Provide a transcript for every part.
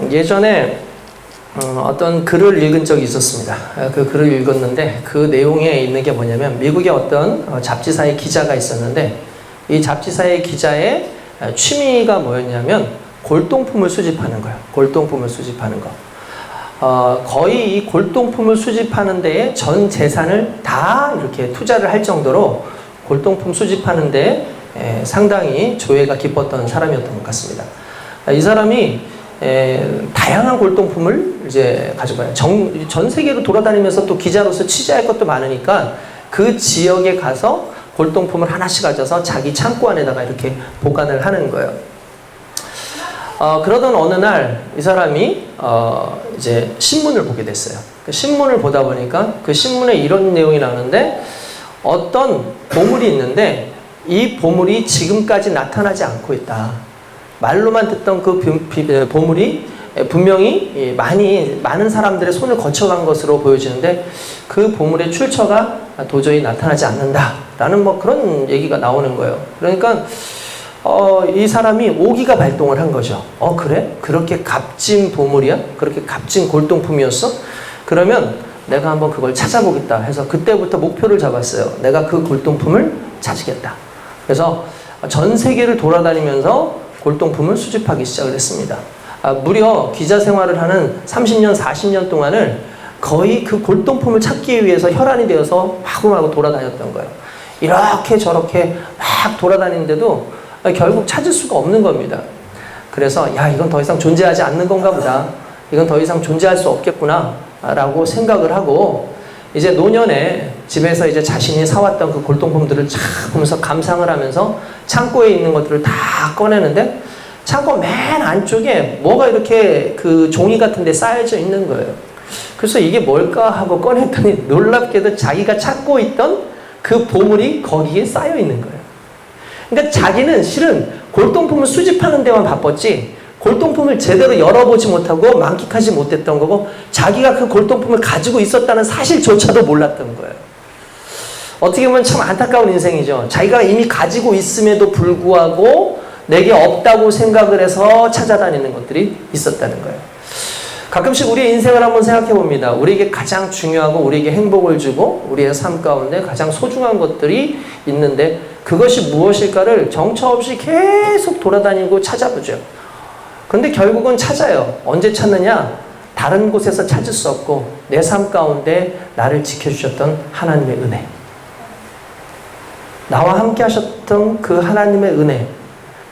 예전에 어떤 글을 읽은 적이 있었습니다. 그 글을 읽었는데 그 내용에 있는 게 뭐냐면 미국의 어떤 잡지사의 기자가 있었는데 이 잡지사의 기자의 취미가 뭐였냐면 골동품을 수집하는 거예요. 골동품을 수집하는 거. 거의 이 골동품을 수집하는 데에 전 재산을 다 이렇게 투자를 할 정도로 골동품 수집하는 데에 상당히 조예가 깊었던 사람이었던 것 같습니다. 이 사람이 다양한 골동품을 이제 가져가요. 전 세계로 돌아다니면서 또 기자로서 취재할 것도 많으니까 그 지역에 가서 골동품을 하나씩 가져서 자기 창고 안에다가 이렇게 보관을 하는 거예요. 그러던 어느 날 이 사람이 이제 신문을 보게 됐어요. 그 신문을 보다 보니까 그 신문에 이런 내용이 나오는데 어떤 보물이 있는데 이 보물이 지금까지 나타나지 않고 있다. 말로만 듣던 그 보물이 분명히 많은 사람들의 손을 거쳐간 것으로 보여지는데 그 보물의 출처가 도저히 나타나지 않는다라는 뭐 그런 얘기가 나오는 거예요. 그러니까 이 사람이 오기가 발동을 한 거죠. 그래? 그렇게 값진 보물이야? 그렇게 값진 골동품이었어? 그러면 내가 한번 그걸 찾아보겠다 해서 그때부터 목표를 잡았어요. 내가 그 골동품을 찾으겠다. 그래서 전 세계를 돌아다니면서 골동품을 수집하기 시작을 했습니다. 무려 기자 생활을 하는 30년, 40년 동안을 거의 그 골동품을 찾기 위해서 혈안이 되어서 마구마구 돌아다녔던 거예요. 이렇게 저렇게 막 돌아다니는데도 결국 찾을 수가 없는 겁니다. 그래서 이건 더 이상 존재하지 않는 건가 보다. 이건 더 이상 존재할 수 없겠구나 라고 생각을 하고 이제 노년에 집에서 이제 자신이 사왔던 그 골동품들을 쫙 보면서 감상을 하면서 창고에 있는 것들을 다 꺼내는데 창고 맨 안쪽에 뭐가 이렇게 그 종이 같은 데 쌓여져 있는 거예요. 그래서 이게 뭘까 하고 꺼냈더니 놀랍게도 자기가 찾고 있던 그 보물이 거기에 쌓여 있는 거예요. 그러니까 자기는 실은 골동품을 수집하는 데만 바빴지 골동품을 제대로 열어보지 못하고 만끽하지 못했던 거고 자기가 그 골동품을 가지고 있었다는 사실조차도 몰랐던 거예요. 어떻게 보면 참 안타까운 인생이죠. 자기가 이미 가지고 있음에도 불구하고 내게 없다고 생각을 해서 찾아다니는 것들이 있었다는 거예요. 가끔씩 우리의 인생을 한번 생각해 봅니다. 우리에게 가장 중요하고 우리에게 행복을 주고 우리의 삶 가운데 가장 소중한 것들이 있는데 그것이 무엇일까를 정처 없이 계속 돌아다니고 찾아보죠. 근데 결국은 찾아요. 언제 찾느냐? 다른 곳에서 찾을 수 없고 내 삶 가운데 나를 지켜주셨던 하나님의 은혜. 나와 함께 하셨던 그 하나님의 은혜.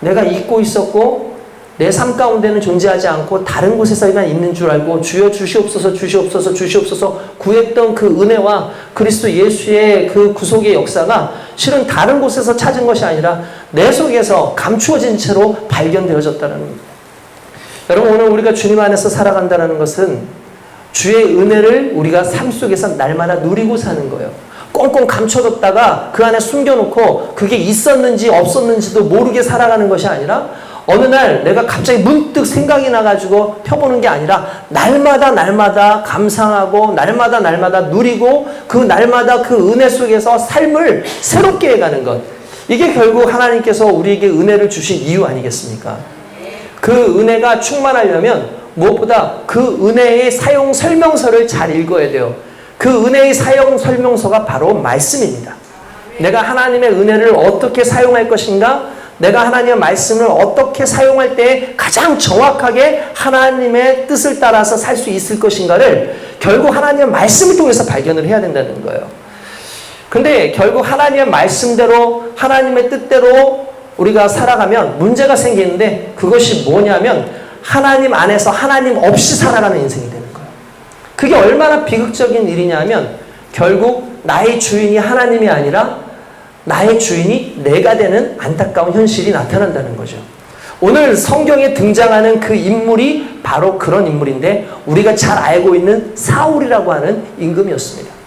내가 잊고 있었고 내 삶 가운데는 존재하지 않고 다른 곳에서만 있는 줄 알고 주여 주시옵소서 주시옵소서 주시옵소서 구했던 그 은혜와 그리스도 예수의 그 구속의 역사가 실은 다른 곳에서 찾은 것이 아니라 내 속에서 감추어진 채로 발견되어졌다는 겁니다. 여러분 오늘 우리가 주님 안에서 살아간다는 것은 주의 은혜를 우리가 삶 속에서 날마다 누리고 사는 거예요. 꽁꽁 감춰뒀다가 그 안에 숨겨놓고 그게 있었는지 없었는지도 모르게 살아가는 것이 아니라 어느 날 내가 갑자기 문득 생각이 나가지고 펴보는 게 아니라 날마다 감상하고 날마다 누리고 그 날마다 그 은혜 속에서 삶을 새롭게 해가는 것. 이게 결국 하나님께서 우리에게 은혜를 주신 이유 아니겠습니까? 그 은혜가 충만하려면 무엇보다 그 은혜의 사용 설명서를 잘 읽어야 돼요. 그 은혜의 사용 설명서가 바로 말씀입니다. 내가 하나님의 은혜를 어떻게 사용할 것인가? 내가 하나님의 말씀을 어떻게 사용할 때 가장 정확하게 하나님의 뜻을 따라서 살 수 있을 것인가를 결국 하나님의 말씀을 통해서 발견을 해야 된다는 거예요. 근데 결국 하나님의 말씀대로 하나님의 뜻대로 우리가 살아가면 문제가 생기는데 그것이 뭐냐면 하나님 안에서 하나님 없이 살아가는 인생이 되는 거예요. 그게 얼마나 비극적인 일이냐면 결국 나의 주인이 하나님이 아니라 나의 주인이 내가 되는 안타까운 현실이 나타난다는 거죠. 오늘 성경에 등장하는 그 인물이 바로 그런 인물인데 우리가 잘 알고 있는 사울이라고 하는 임금이었습니다.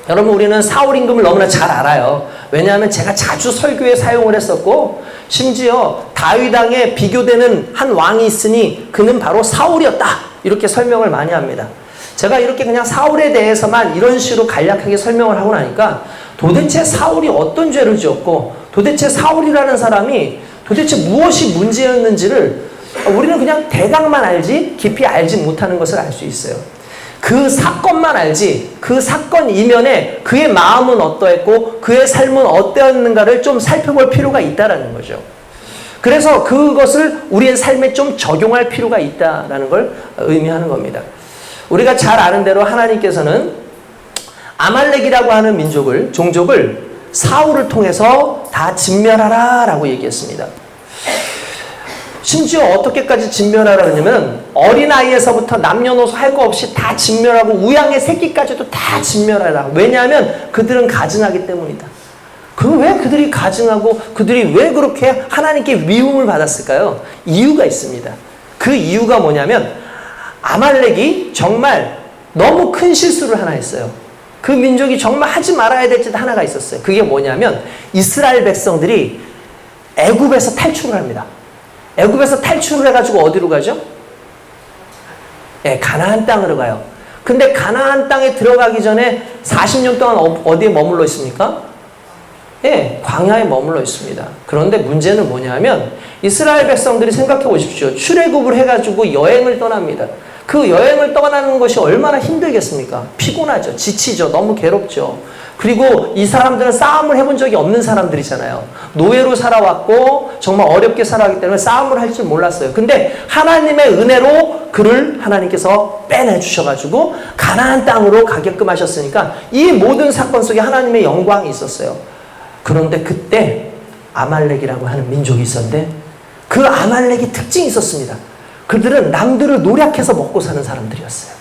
여러분 우리는 사울 임금을 너무나 잘 알아요. 왜냐하면 제가 자주 설교에 사용을 했었고 심지어 다윗 왕에 비교되는 한 왕이 있으니 그는 바로 사울이었다. 이렇게 설명을 많이 합니다. 제가 이렇게 그냥 사울에 대해서만 이런 식으로 간략하게 설명을 하고 나니까 도대체 사울이 어떤 죄를 지었고 도대체 사울이라는 사람이 도대체 무엇이 문제였는지를 우리는 그냥 대강만 알지 깊이 알지 못하는 것을 알 수 있어요. 그 사건만 알지 그 사건 이면에 그의 마음은 어떠했고 그의 삶은 어떠했는가를 좀 살펴볼 필요가 있다라는 거죠. 그래서 그것을 우리의 삶에 좀 적용할 필요가 있다라는 걸 의미하는 겁니다. 우리가 잘 아는 대로 하나님께서는 아말렉이라고 하는 종족을 사울을 통해서 다 진멸하라 라고 얘기했습니다. 심지어 어떻게까지 진멸하라 그러냐면 어린아이에서부터 남녀노소 할 거 없이 다 진멸하고 우양의 새끼까지도 다 진멸하라. 왜냐하면 그들은 가증하기 때문이다. 왜 그들이 가증하고 그들이 왜 그렇게 하나님께 미움을 받았을까요? 이유가 있습니다. 그 이유가 뭐냐면 아말렉이 정말 너무 큰 실수를 하나 했어요. 그 민족이 정말 하지 말아야 될 짓 하나가 있었어요. 그게 뭐냐면 이스라엘 백성들이 애굽에서 탈출을 합니다. 애굽에서 탈출을 해가지고 어디로 가죠? 가나안 땅으로 가요. 근데 가나안 땅에 들어가기 전에 40년 동안 어디에 머물러 있습니까? 광야에 머물러 있습니다. 그런데 문제는 뭐냐면 이스라엘 백성들이 생각해 보십시오. 출애굽을 해가지고 여행을 떠납니다. 그 여행을 떠나는 것이 얼마나 힘들겠습니까? 피곤하죠. 지치죠. 너무 괴롭죠. 그리고 이 사람들은 싸움을 해본 적이 없는 사람들이잖아요. 노예로 살아왔고 정말 어렵게 살아왔기 때문에 싸움을 할 줄 몰랐어요. 근데 하나님의 은혜로 그를 하나님께서 빼내주셔가지고 가나안 땅으로 가게끔 하셨으니까 이 모든 사건 속에 하나님의 영광이 있었어요. 그런데 그때 아말렉이라고 하는 민족이 있었는데 그 아말렉이 특징이 있었습니다. 그들은 남들을 노략해서 먹고 사는 사람들이었어요.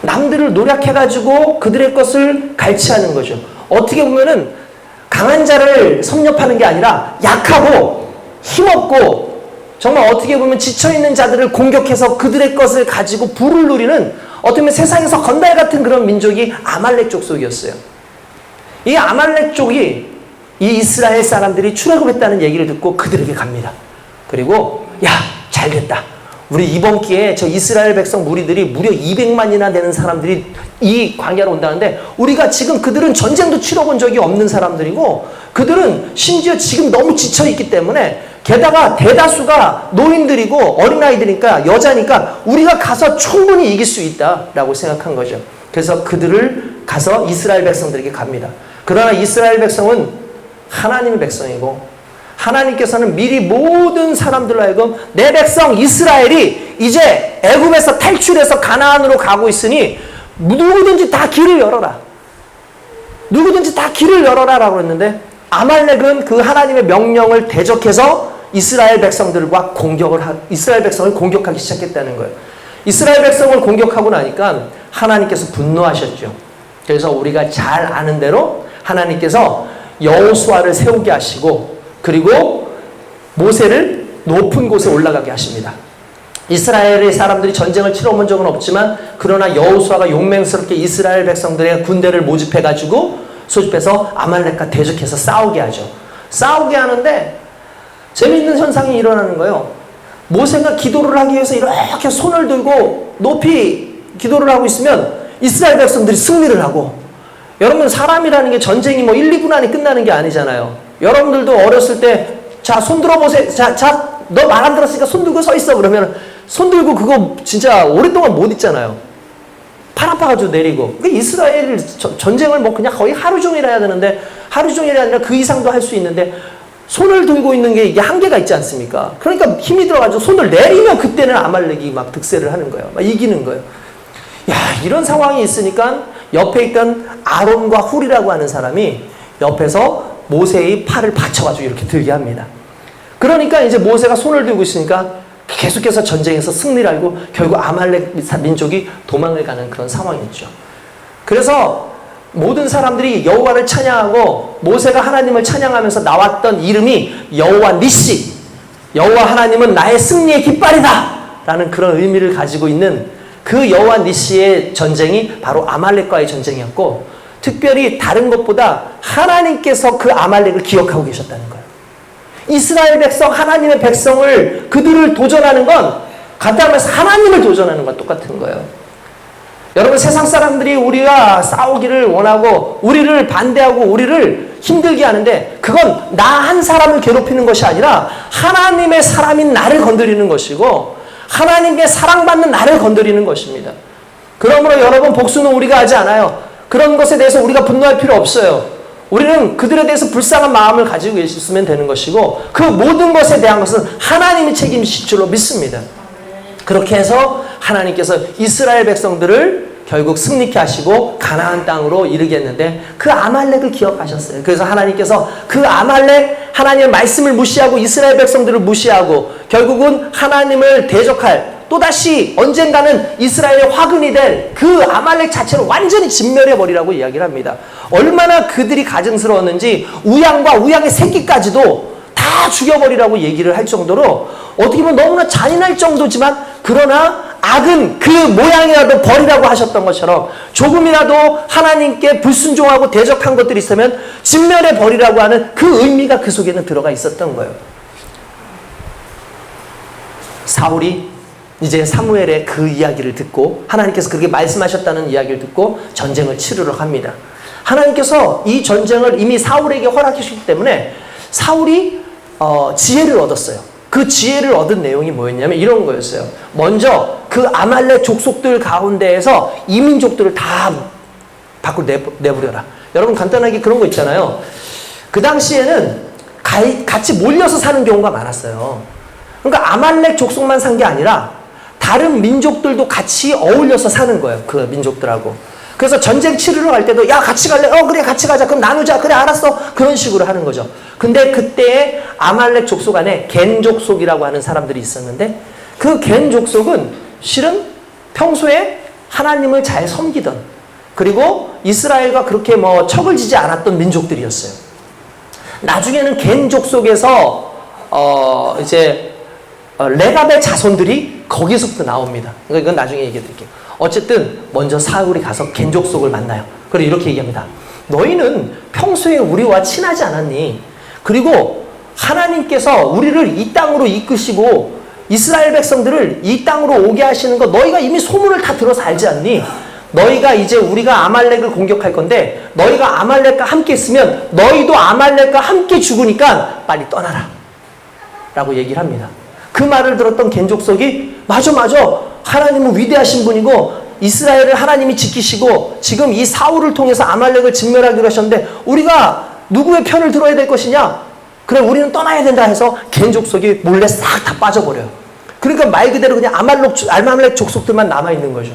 남들을 노략해가지고 그들의 것을 갈취하는 거죠. 어떻게 보면은 강한 자를 섭렵하는 게 아니라 약하고 힘없고 정말 어떻게 보면 지쳐있는 자들을 공격해서 그들의 것을 가지고 부를 누리는 어떻게 보면 세상에서 건달 같은 그런 민족이 아말렉 족속이었어요. 이 아말렉 족이 이 이스라엘 사람들이 출애굽했다는 얘기를 듣고 그들에게 갑니다. 그리고 잘됐다. 우리 이번 기회에 저 이스라엘 백성 무리들이 무려 200만이나 되는 사람들이 이 광야로 온다는데 우리가 지금 그들은 전쟁도 치러본 적이 없는 사람들이고 그들은 심지어 지금 너무 지쳐있기 때문에 게다가 대다수가 노인들이고 어린아이들이니까 여자니까 우리가 가서 충분히 이길 수 있다라고 생각한 거죠. 그래서 그들을 가서 이스라엘 백성들에게 갑니다. 그러나 이스라엘 백성은 하나님의 백성이고 하나님께서는 미리 모든 사람들로 하여금 내 백성 이스라엘이 이제 애굽에서 탈출해서 가나안으로 가고 있으니 누구든지 다 길을 열어라. 누구든지 다 길을 열어라 라고 했는데 아말렉은 그 하나님의 명령을 대적해서 이스라엘 백성을 공격하기 시작했다는 거예요. 이스라엘 백성을 공격하고 나니까 하나님께서 분노하셨죠. 그래서 우리가 잘 아는 대로 하나님께서 여호수아를 세우게 하시고 그리고 모세를 높은 곳에 올라가게 하십니다. 이스라엘의 사람들이 전쟁을 치러본 적은 없지만 그러나 여호수아가 용맹스럽게 이스라엘 백성들의 군대를 모집해가지고 소집해서 아말렉과 대적해서 싸우게 하죠. 싸우게 하는데 재미있는 현상이 일어나는 거예요. 모세가 기도를 하기 위해서 이렇게 손을 들고 높이 기도를 하고 있으면 이스라엘 백성들이 승리를 하고 여러분 사람이라는 게 전쟁이 1, 2분 안에 끝나는 게 아니잖아요. 여러분들도 어렸을 때 자, 손 들어보세요. 자, 너 말 안 들었으니까 손 들고 서 있어. 그러면 손 들고 그거 진짜 오랫동안 못 있잖아요. 팔 아파가지고 내리고. 이스라엘 전쟁을 그냥 거의 하루 종일 해야 되는데 하루 종일이 아니라 그 이상도 할 수 있는데 손을 들고 있는 게 이게 한계가 있지 않습니까? 그러니까 힘이 들어가지고 손을 내리면 그때는 아말렉이 막 득세를 하는 거예요. 막 이기는 거예요. 이런 상황이 있으니까 옆에 있던 아론과 훌이라고 하는 사람이 옆에서 모세의 팔을 받쳐가지고 이렇게 들게 합니다. 그러니까 이제 모세가 손을 들고 있으니까 계속해서 전쟁에서 승리를 하고 결국 아말렉 민족이 도망을 가는 그런 상황이었죠. 그래서 모든 사람들이 여호와를 찬양하고 모세가 하나님을 찬양하면서 나왔던 이름이 여호와 니시, 여호와 하나님은 나의 승리의 깃발이다 라는 그런 의미를 가지고 있는 그 여호와 니시의 전쟁이 바로 아말렉과의 전쟁이었고 특별히 다른 것보다 하나님께서 그 아말렉을 기억하고 계셨다는 거예요. 이스라엘 백성, 하나님의 백성을 그들을 도전하는 건 간단하면서 하나님을 도전하는 건 똑같은 거예요. 여러분, 세상 사람들이 우리가 싸우기를 원하고 우리를 반대하고 우리를 힘들게 하는데 그건 나 한 사람을 괴롭히는 것이 아니라 하나님의 사람인 나를 건드리는 것이고 하나님의 사랑받는 나를 건드리는 것입니다. 그러므로 여러분, 복수는 우리가 하지 않아요. 그런 것에 대해서 우리가 분노할 필요 없어요. 우리는 그들에 대해서 불쌍한 마음을 가지고 있으면 되는 것이고 그 모든 것에 대한 것은 하나님이 책임지실 줄로 믿습니다. 그렇게 해서 하나님께서 이스라엘 백성들을 결국 승리케 하시고 가나안 땅으로 이르게 했는데 그 아말렉을 기억하셨어요. 그래서 하나님께서 그 아말렉, 하나님의 말씀을 무시하고 이스라엘 백성들을 무시하고 결국은 하나님을 대적할, 또다시 언젠가는 이스라엘의 화근이 될 그 아말렉 자체를 완전히 진멸해버리라고 이야기를 합니다. 얼마나 그들이 가증스러웠는지 우양과 우양의 새끼까지도 다 죽여버리라고 얘기를 할 정도로 어떻게 보면 너무나 잔인할 정도지만, 그러나 악은 그 모양이라도 버리라고 하셨던 것처럼 조금이라도 하나님께 불순종하고 대적한 것들이 있으면 진멸해 버리라고 하는 그 의미가 그 속에는 들어가 있었던 거예요. 사울이 이제 사무엘의 그 이야기를 듣고 하나님께서 그렇게 말씀하셨다는 이야기를 듣고 전쟁을 치르러 갑니다. 하나님께서 이 전쟁을 이미 사울에게 허락하셨기 때문에 사울이 지혜를 얻었어요. 그 지혜를 얻은 내용이 뭐였냐면 이런 거였어요. 먼저 그 아말렉 족속들 가운데에서 이민족들을 다 밖으로 내버려라. 여러분, 간단하게 그런 거 있잖아요. 그 당시에는 같이 몰려서 사는 경우가 많았어요. 그러니까 아말렉 족속만 산 게 아니라 다른 민족들도 같이 어울려서 사는 거예요. 그 민족들하고. 그래서 전쟁 치르러 갈 때도 야, 같이 갈래? 그래, 같이 가자. 그럼 나누자. 그래, 알았어. 그런 식으로 하는 거죠. 근데 그때의 아말렉 족속 안에 겐 족속이라고 하는 사람들이 있었는데 그 겐 족속은 실은 평소에 하나님을 잘 섬기던, 그리고 이스라엘과 그렇게 척을 지지 않았던 민족들이었어요. 나중에는 겐 족속에서 레갑의 자손들이 거기서부터 나옵니다. 그러니까 이건 나중에 얘기해 드릴게요. 어쨌든 먼저 사울이 가서 겐 족속을 만나요. 그리고 이렇게 얘기합니다. 너희는 평소에 우리와 친하지 않았니? 그리고 하나님께서 우리를 이 땅으로 이끄시고 이스라엘 백성들을 이 땅으로 오게 하시는 거 너희가 이미 소문을 다 들어서 알지 않니? 너희가 이제 우리가 아말렉을 공격할 건데 너희가 아말렉과 함께 있으면 너희도 아말렉과 함께 죽으니까 빨리 떠나라 라고 얘기를 합니다. 그 말을 들었던 겐 족속이 맞아, 하나님은 위대하신 분이고 이스라엘을 하나님이 지키시고 지금 이 사울을 통해서 아말렉을 진멸하기로 하셨는데 우리가 누구의 편을 들어야 될 것이냐? 그래, 우리는 떠나야 된다 해서 겐 족속이 몰래 싹 다 빠져버려요. 그러니까 말 그대로 그냥 아말렉 족속들만 남아있는 거죠.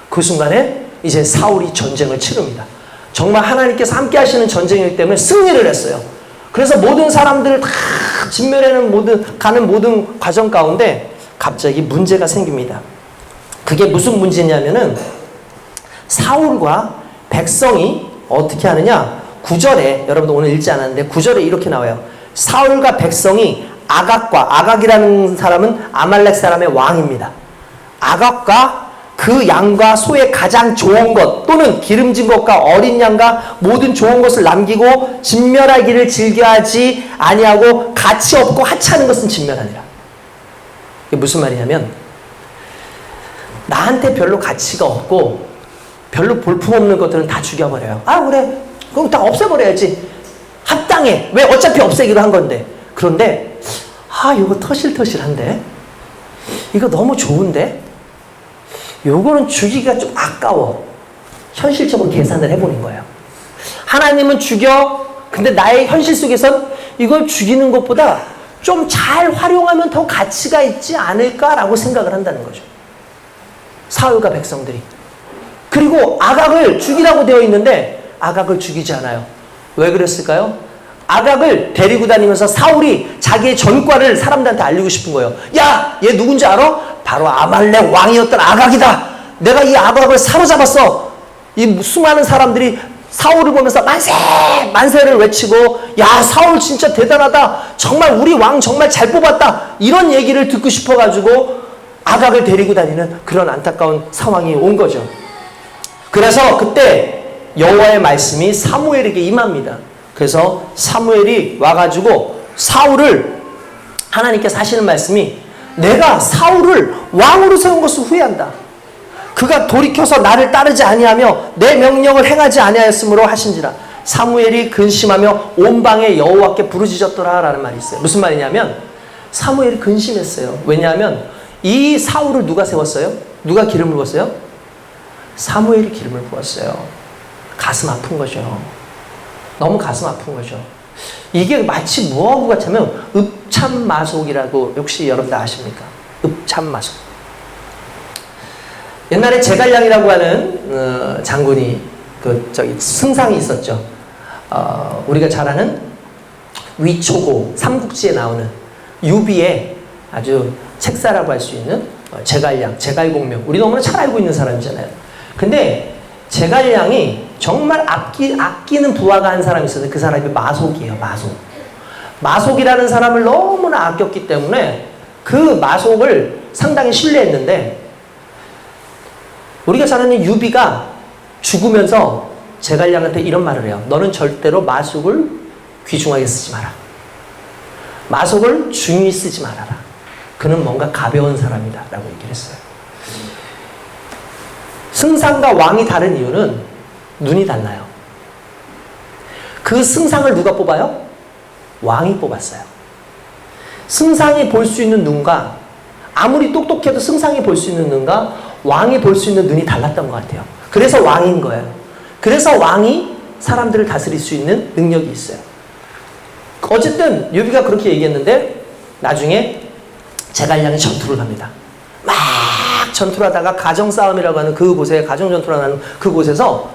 그 순간에 이제 사울이 전쟁을 치릅니다. 정말 하나님께서 함께 하시는 전쟁이기 때문에 승리를 했어요. 그래서 모든 사람들을 다 가는 모든 과정 가운데 갑자기 문제가 생깁니다. 그게 무슨 문제냐면은 사울과 백성이 어떻게 하느냐? 9절에, 여러분도 오늘 읽지 않았는데 9절에 이렇게 나와요. 사울과 백성이 아각이라는 사람은 아말렉 사람의 왕입니다. 아각과 그 양과 소의 가장 좋은 것 또는 기름진 것과 어린 양과 모든 좋은 것을 남기고 진멸하기를 즐겨하지 아니하고 가치 없고 하찮은 것은 진멸하니라. 이게 무슨 말이냐면 나한테 별로 가치가 없고 별로 볼품없는 것들은 다 죽여버려요. 그래, 그럼 다 없애버려야지. 합당해. 왜? 어차피 없애기로 한 건데. 그런데 이거 터실터실한데? 이거 너무 좋은데? 요거는 죽이기가 좀 아까워. 현실적으로 계산을 해보는 거예요. 하나님은 죽여. 근데 나의 현실 속에선 이걸 죽이는 것보다 좀 잘 활용하면 더 가치가 있지 않을까라고 생각을 한다는 거죠. 사울과 백성들이. 그리고 아각을 죽이라고 되어 있는데 아각을 죽이지 않아요. 왜 그랬을까요? 아각을 데리고 다니면서 사울이 자기의 전과를 사람들한테 알리고 싶은 거예요. 야, 얘 누군지 알아? 바로 아말렉 왕이었던 아각이다. 내가 이 아각을 사로잡았어. 이 수많은 사람들이 사울을 보면서 만세! 만세를 외치고 야, 사울 진짜 대단하다. 정말 우리 왕 정말 잘 뽑았다. 이런 얘기를 듣고 싶어가지고 아각을 데리고 다니는 그런 안타까운 상황이 온 거죠. 그래서 그때 여호와의 말씀이 사무엘에게 임합니다. 그래서 사무엘이 와가지고 사울을, 하나님께서 하시는 말씀이 내가 사울을 왕으로 세운 것을 후회한다. 그가 돌이켜서 나를 따르지 아니하며 내 명령을 행하지 아니하였으므로 하신지라. 사무엘이 근심하며 온 방에 여호와께 부르짖었더라 라는 말이 있어요. 무슨 말이냐면 사무엘이 근심했어요. 왜냐하면 이 사울을 누가 세웠어요? 누가 기름을 부었어요? 사무엘이 기름을 부었어요. 가슴 아픈 거죠. 너무 가슴 아픈 거죠. 이게 마치 뭐하고 같으면 읍참마속이라고 혹시 여러분들 아십니까? 읍참마속. 옛날에 제갈량이라고 하는 장군이 승상이 있었죠. 우리가 잘 아는 위초고 삼국지에 나오는 유비의 아주 책사라고 할 수 있는 제갈량, 제갈공명. 우리 너무나 잘 알고 있는 사람이잖아요. 근데 제갈량이 정말 아끼는 부하가 한 사람이 있었는데 그 사람이 마속이에요. 마속이라는 사람을 너무나 아꼈기 때문에 그 마속을 상당히 신뢰했는데 우리가 잘 아는 유비가 죽으면서 제갈량한테 이런 말을 해요. 너는 절대로 마속을 귀중하게 쓰지 마라. 마속을 중히 쓰지 말아라. 그는 뭔가 가벼운 사람이다 라고 얘기를 했어요. 승상과 왕이 다른 이유는 눈이 달라요. 그 승상을 누가 뽑아요? 왕이 뽑았어요. 승상이 볼 수 있는 눈과 아무리 똑똑해도 승상이 볼 수 있는 눈과 왕이 볼 수 있는 눈이 달랐던 것 같아요. 그래서 왕인 거예요. 그래서 왕이 사람들을 다스릴 수 있는 능력이 있어요. 어쨌든 유비가 그렇게 얘기했는데 나중에 제갈량이 전투를 합니다. 막 전투를 하다가 가정싸움이라고 하는 그곳에 가정전투를 하는 그곳에서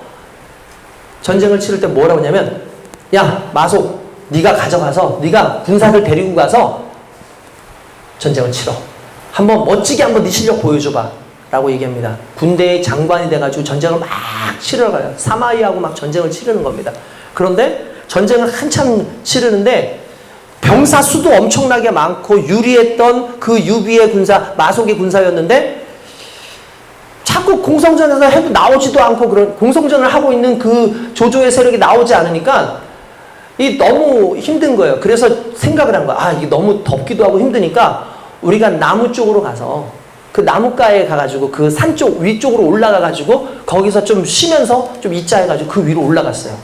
전쟁을 치를 때 뭐라고 하냐면 야 마속 네가 가져가서 네가 군사들 데리고 가서 전쟁을 치러 한번 멋지게 한번 네 실력 보여줘봐 라고 얘기합니다. 군대의 장관이 돼가지고 전쟁을 막 치러 가요. 사마이하고 막 전쟁을 치르는 겁니다. 그런데 전쟁을 한참 치르는데 병사 수도 엄청나게 많고 유리했던 그 유비의 군사, 마속의 군사였는데 자꾸 공성전에서 해도 나오지도 않고 그런 공성전을 하고 있는 그 조조의 세력이 나오지 않으니까 이 너무 힘든 거예요. 그래서 생각을 한 거야. 이게 너무 덥기도 하고 힘드니까 우리가 나무 쪽으로 가서 그 나무가에 가가지고 그 산 쪽 위쪽으로 올라가가지고 거기서 좀 쉬면서 좀 있자 해가지고 그 위로 올라갔어요.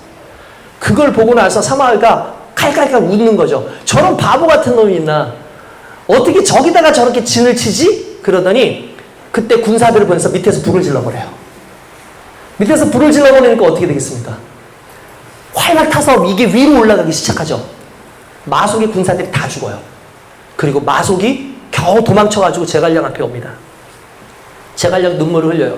그걸 보고 나서 사마이가 칼칼칼 웃는 거죠. 저런 바보 같은 놈이 있나? 어떻게 저기다가 저렇게 진을 치지? 그러더니 그때 군사들을 보내서 밑에서 불을 질러버려요. 밑에서 불을 질러버리니까 어떻게 되겠습니까? 활막 타서 이게 위로 올라가기 시작하죠. 마속의 군사들이 다 죽어요. 그리고 마속이 겨우 도망쳐가지고 제갈량 앞에 옵니다. 제갈량 눈물을 흘려요.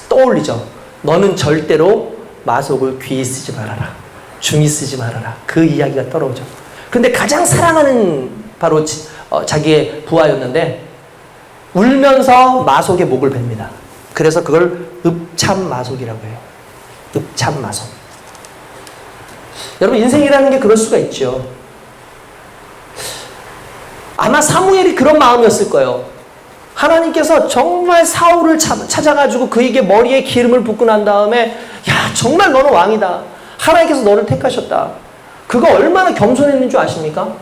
떠올리죠. 너는 절대로 마속을 귀히 쓰지 말아라. 중히 쓰지 말아라. 그 이야기가 떨어오죠. 근데 가장 사랑하는 바로 자기의 부하였는데 울면서 마속의 목을 뱉습니다. 그래서 그걸 읍참마속이라고 해요. 읍참마속. 여러분 인생이라는 게 그럴 수가 있죠. 아마 사무엘이 그런 마음이었을 거예요. 하나님께서 정말 사울을 찾아가지고 그에게 머리에 기름을 붓고 난 다음에 야 정말 너는 왕이다. 하나님께서 너를 택하셨다. 그가 얼마나 겸손했는 줄 아십니까?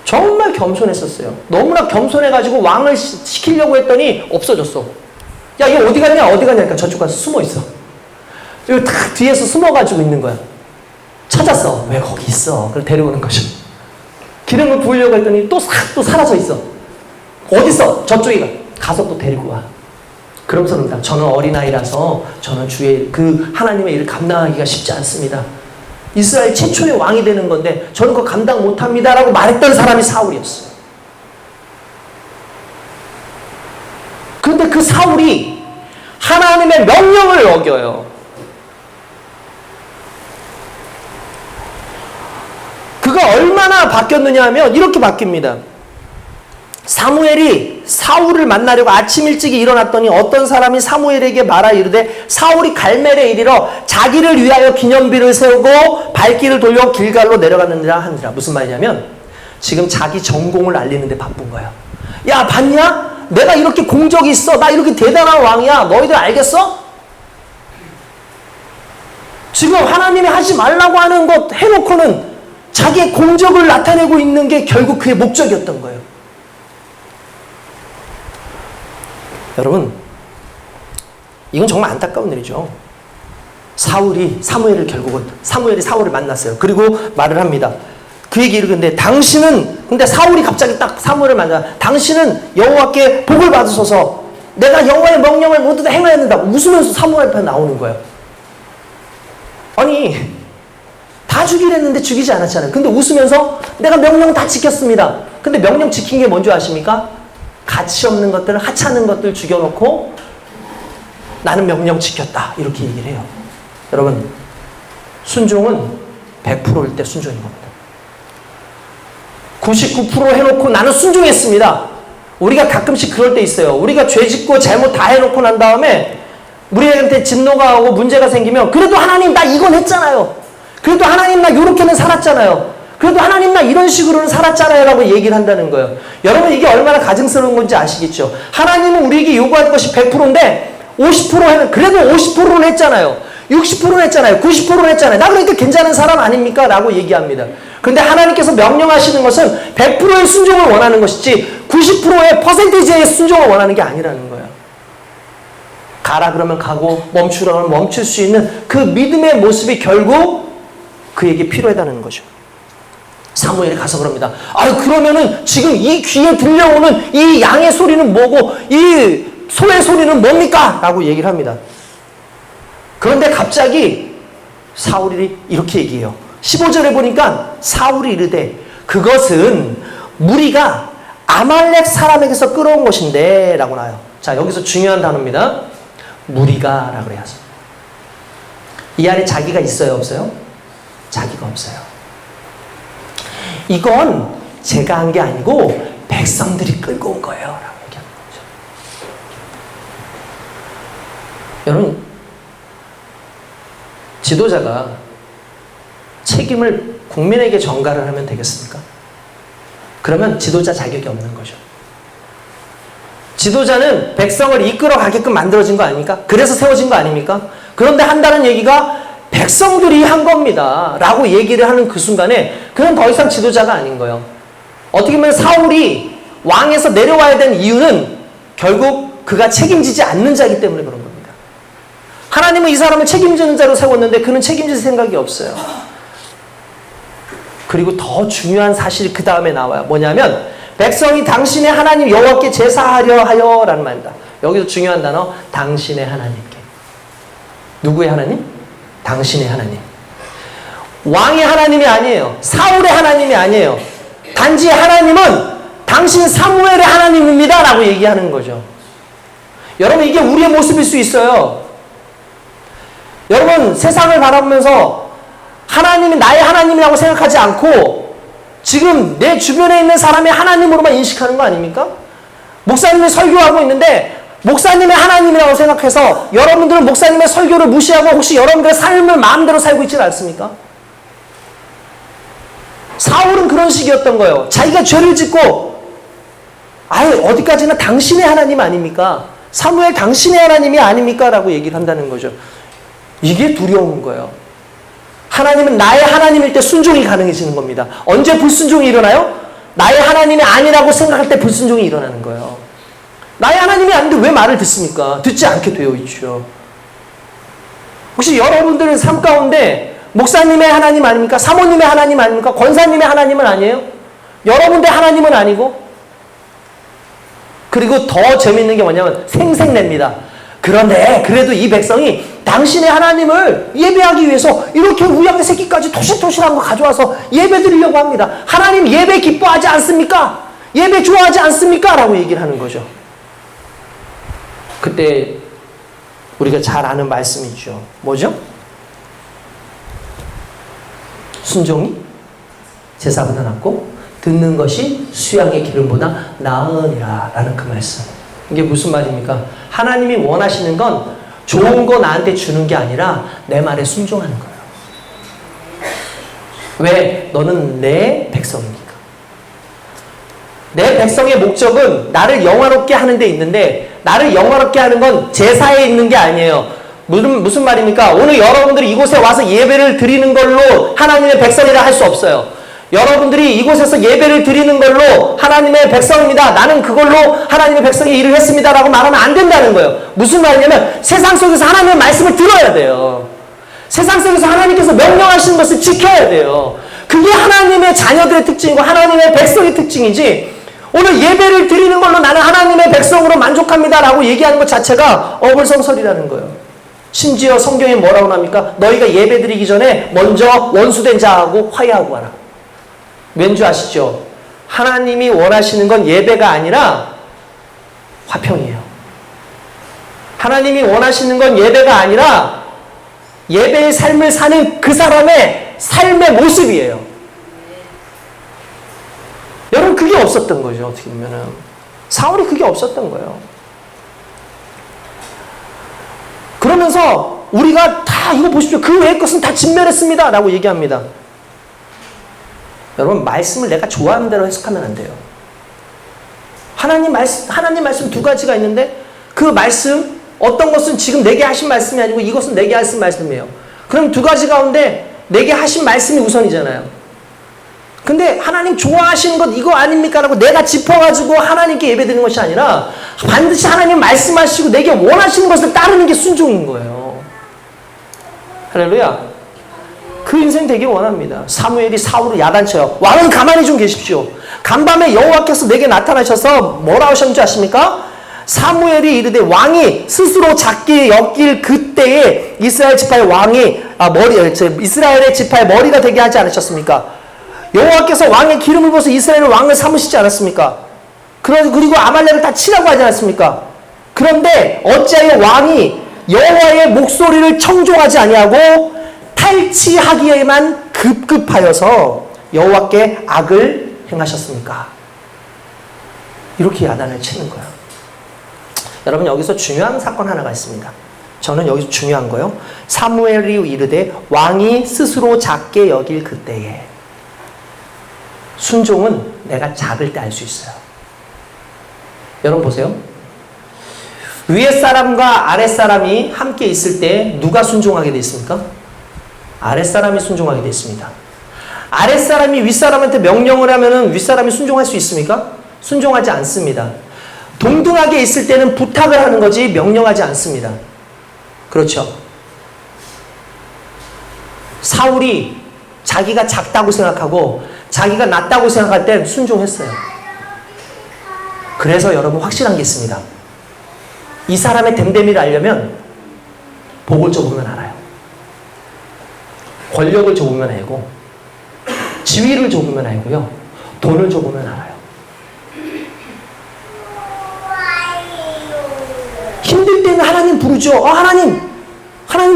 정말 겸손했었어요. 너무나 겸손해가지고 왕을 시키려고 했더니 없어졌어. 야, 얘 어디 갔냐? 어디 갔냐? 그러니까 저쪽 가서 숨어 있어. 여기 딱 뒤에서 숨어가지고 있는 거야. 찾았어. 왜 거기 있어? 그걸 데려오는 거죠. 기름을 부으려고 했더니 또 사라져 있어. 어딨어? 저쪽에 가. 가서 또 데리고 와. 그러면서 그럽니다. 저는 어린아이라서 저는 주의 그 하나님의 일을 감당하기가 쉽지 않습니다. 이스라엘 최초의 왕이 되는 건데 저는 그거 감당 못합니다 라고 말했던 사람이 사울이었어요. 그런데 그 사울이 하나님의 명령을 어겨요. 그가 얼마나 바뀌었느냐 하면 이렇게 바뀝니다. 사무엘이 사울을 만나려고 아침 일찍이 일어났더니 어떤 사람이 사무엘에게 말하 이르되 사울이 갈멜에 이르러 자기를 위하여 기념비를 세우고 발길을 돌려 길갈로 내려갔느니라 하니라. 무슨 말이냐면 지금 자기 전공을 알리는데 바쁜 거야. 야 봤냐? 내가 이렇게 공적이 있어. 나 이렇게 대단한 왕이야. 너희들 알겠어? 지금 하나님이 하지 말라고 하는 것 해놓고는 자기의 공적을 나타내고 있는 게 결국 그의 목적이었던 거예요. 여러분 이건 정말 안타까운 일이죠. 사무엘이 결국은 사무엘이 사울을 만났어요. 그리고 말을 합니다. 그 얘기를 근데 사울이 갑자기 딱 사무엘을 만나. 당신은 여호와께 복을 받으소서. 내가 여호와의 명령을 모두 다 행해야 된다고 웃으면서 사무엘 앞에 나오는 거예요. 아니 다 죽이려 했는데 죽이지 않았잖아요. 근데 웃으면서 내가 명령 다 지켰습니다. 근데 명령 지킨 게 뭔지 아십니까? 가치 없는 것들, 하찮은 것들 죽여놓고 나는 명령 지켰다. 이렇게 얘기를 해요. 여러분, 순종은 100%일 때 순종인 겁니다. 99% 해놓고 나는 순종했습니다. 우리가 가끔씩 그럴 때 있어요. 우리가 죄 짓고 잘못 다 해놓고 난 다음에 우리한테 진노가 오고 문제가 생기면 그래도 하나님 나 이건 했잖아요. 그래도 하나님 나 요렇게는 살았잖아요. 그래도 하나님 나 이런 식으로는 살았잖아요 라고 얘기를 한다는 거예요. 여러분 이게 얼마나 가증스러운 건지 아시겠죠? 하나님은 우리에게 요구하는 것이 100%인데 50% 그래도 50%는 했잖아요. 60%는 했잖아요. 90%는 했잖아요. 나 그러니까 괜찮은 사람 아닙니까? 라고 얘기합니다. 그런데 하나님께서 명령하시는 것은 100%의 순종을 원하는 것이지 90%의 퍼센티지의 순종을 원하는 게 아니라는 거예요. 가라 그러면 가고 멈추라 그러면 멈출 수 있는 그 믿음의 모습이 결국 그에게 필요하다는 거죠. 사무엘이 가서 그럽니다. 그러면은 지금 이 귀에 들려오는 이 양의 소리는 뭐고 이 소의 소리는 뭡니까? 라고 얘기를 합니다. 그런데 갑자기 사울이 이렇게 얘기해요. 15절에 보니까 사울이 이르되 그것은 무리가 아말렉 사람에게서 끌어온 것인데 라고 나와요. 자, 여기서 중요한 단어입니다. 무리가 라고 해야죠. 이 안에 자기가 있어요, 없어요? 자기가 없어요. 이건 제가 한 게 아니고 백성들이 끌고 온 거예요 라고 얘기하는 거죠. 여러분, 지도자가 책임을 국민에게 전가를 하면 되겠습니까? 그러면 지도자 자격이 없는 거죠. 지도자는 백성을 이끌어 가게끔 만들어진 거 아닙니까? 그래서 세워진 거 아닙니까? 그런데 한다는 얘기가 백성들이 한 겁니다 라고 얘기를 하는 그 순간에 그는 더 이상 지도자가 아닌 거예요. 어떻게 보면 사울이 왕에서 내려와야 된 이유는 결국 그가 책임지지 않는 자이기 때문에 그런 겁니다. 하나님은 이 사람을 책임지는 자로 세웠는데 그는 책임질 생각이 없어요. 그리고 더 중요한 사실이 그 다음에 나와요. 뭐냐면 백성이 당신의 하나님 여호와께 제사하려 하여 라는 말입니다. 여기서 중요한 단어 당신의 하나님께. 누구의 하나님? 당신의 하나님. 왕의 하나님이 아니에요. 사울의 하나님이 아니에요. 단지 하나님은 당신 사무엘의 하나님입니다 라고 얘기하는 거죠. 여러분 이게 우리의 모습일 수 있어요. 여러분 세상을 바라보면서 하나님이 나의 하나님이라고 생각하지 않고 지금 내 주변에 있는 사람의 하나님으로만 인식하는 거 아닙니까? 목사님이 설교하고 있는데 목사님의 하나님이라고 생각해서 여러분들은 목사님의 설교를 무시하고 혹시 여러분들의 삶을 마음대로 살고 있지는 않습니까? 사울은 그런 식이었던 거예요. 자기가 죄를 짓고 어디까지나 당신의 하나님 아닙니까? 사무엘 당신의 하나님이 아닙니까? 라고 얘기를 한다는 거죠. 이게 두려운 거예요. 하나님은 나의 하나님일 때 순종이 가능해지는 겁니다. 언제 불순종이 일어나요? 나의 하나님이 아니라고 생각할 때 불순종이 일어나는 거예요. 나의 하나님이 아닌데 왜 말을 듣습니까? 듣지 않게 되어 있죠. 혹시 여러분들의 삶 가운데 목사님의 하나님 아닙니까? 사모님의 하나님 아닙니까? 권사님의 하나님은 아니에요? 여러분들의 하나님은 아니고? 그리고 더 재밌는 게 뭐냐면 생색냅니다. 그런데 그래도 이 백성이 당신의 하나님을 예배하기 위해서 이렇게 우양의 새끼까지 토실토실한 거 가져와서 예배 드리려고 합니다. 하나님 예배 기뻐하지 않습니까? 예배 좋아하지 않습니까? 라고 얘기를 하는 거죠. 그때 우리가 잘 아는 말씀이죠. 뭐죠? 순종이 제사보다 낫고 듣는 것이 수양의 기름보다 나으니라 라는 그 말씀. 이게 무슨 말입니까? 하나님이 원하시는 건 좋은 거 나한테 주는 게 아니라 내 말에 순종하는 거예요. 왜? 너는 내 백성이니까. 내 백성의 목적은 나를 영화롭게 하는 데 있는데 나를 영화롭게 하는 건 제사에 있는 게 아니에요. 무슨 말입니까? 오늘 여러분들이 이곳에 와서 예배를 드리는 걸로 하나님의 백성이라 할 수 없어요. 여러분들이 이곳에서 예배를 드리는 걸로 하나님의 백성입니다. 나는 그걸로 하나님의 백성의 일을 했습니다. 라고 말하면 안 된다는 거예요. 무슨 말이냐면 세상 속에서 하나님의 말씀을 들어야 돼요. 세상 속에서 하나님께서 명령하시는 것을 지켜야 돼요. 그게 하나님의 자녀들의 특징이고 하나님의 백성의 특징이지, 오늘 예배를 드리는 걸로 나는 하나님의 백성으로 만족합니다 라고 얘기하는 것 자체가 어불성설이라는 거예요. 심지어 성경에 뭐라고 합니까? 너희가 예배 드리기 전에 먼저 원수된 자하고 화해하고 하라. 왠지 아시죠? 하나님이 원하시는 건 예배가 아니라 화평이에요. 하나님이 원하시는 건 예배가 아니라 예배의 삶을 사는 그 사람의 삶의 모습이에요. 여러분, 그게 없었던 거죠. 어떻게 보면은 사울이 그게 없었던 거예요. 그러면서 우리가 다 이거 보십시오. 그 외의 것은 다 진멸했습니다 라고 얘기합니다. 여러분, 말씀을 내가 좋아하는 대로 해석하면 안 돼요. 하나님 말씀 두 가지가 있는데 그 말씀, 어떤 것은 지금 내게 하신 말씀이 아니고 이것은 내게 하신 말씀이에요. 그럼 두 가지 가운데 내게 하신 말씀이 우선이잖아요. 근데 하나님 좋아하시는 것 이거 아닙니까? 라고 내가 짚어가지고 하나님께 예배드리는 것이 아니라 반드시 하나님 말씀하시고 내게 원하시는 것을 따르는 게 순종인 거예요. 할렐루야. 그 인생 되길 원합니다. 사무엘이 사울을 야단쳐요. 왕은 가만히 좀 계십시오. 간밤에 여호와께서 내게 나타나셔서 뭐라 하셨는지 아십니까? 사무엘이 이르되 왕이 스스로 작게 여길 그때에 이스라엘 지파의 왕이 이스라엘의 지파의 머리가 되게 하지 않으셨습니까? 여호와께서 왕의 기름을 부어서 이스라엘을 왕을 삼으시지 않았습니까? 그리고 아말렉을 다 치라고 하지 않았습니까? 그런데 어찌하여 왕이 여호와의 목소리를 청종하지 아니하고 탈취하기에만 급급하여서 여호와께 악을 행하셨습니까? 이렇게 야단을 치는 거예요. 여러분, 여기서 중요한 사건 하나가 있습니다. 저는 여기서 중요한 거요. 사무엘이 이르되 왕이 스스로 작게 여길 그때에. 순종은 내가 작을 때 알 수 있어요. 여러분 보세요. 위에 사람과 아랫 사람이 함께 있을 때 누가 순종하게 되어 있습니까? 아랫 사람이 순종하게 되어 있습니다. 아랫 사람이 윗 사람한테 명령을 하면은 윗 사람이 순종할 수 있습니까? 순종하지 않습니다. 동등하게 있을 때는 부탁을 하는 거지 명령하지 않습니다. 그렇죠? 사울이 자기가 작다고 생각하고 자기가 낫다고 생각할 땐 순종했어요. 그래서 여러분 확실한 게 있습니다. 이 사람의 됨됨이를 알려면 복을 좁으면 알아요. 권력을 좁으면 알고 지위를 좁으면 알고요. 돈을 좁으면 알아요. 힘들 때는 하나님 부르죠. 하나님